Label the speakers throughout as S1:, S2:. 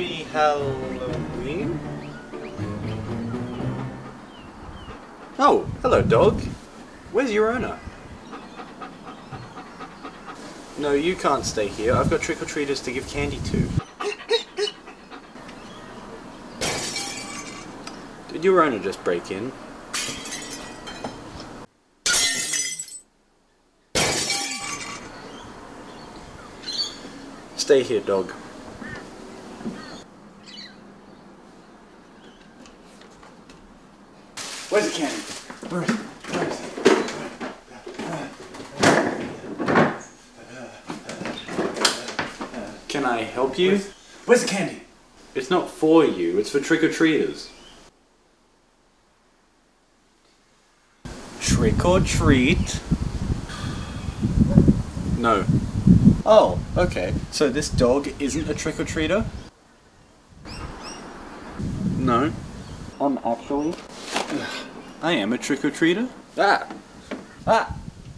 S1: Happy Halloween? Oh, hello dog. Where's your owner? No, you can't stay here. I've got trick-or-treaters to give candy to. Did your owner just break in? Stay here, dog.
S2: Where's the candy? Where is it?
S1: Can I help you?
S2: Where's the candy?
S1: It's not for you, it's for trick-or-treaters.
S3: Trick or treat?
S1: No.
S3: Oh, okay. So this dog isn't a trick-or-treater?
S1: No.
S3: Actually?
S1: I am a trick-or-treater.
S3: Ah!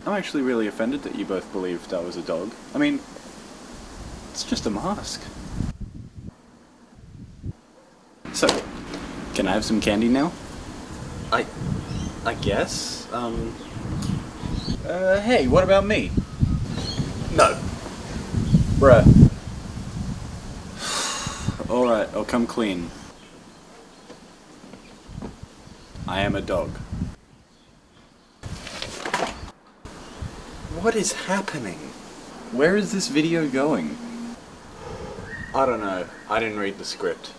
S1: I'm actually really offended that you both believed I was a dog. I mean, it's just a mask. So, can I have some candy now? I guess.
S3: Hey, what about me?
S1: No.
S3: Bruh.
S1: Alright, I'll come clean. I am a dog. What is happening? Where is this video going? I don't know. I didn't read the script.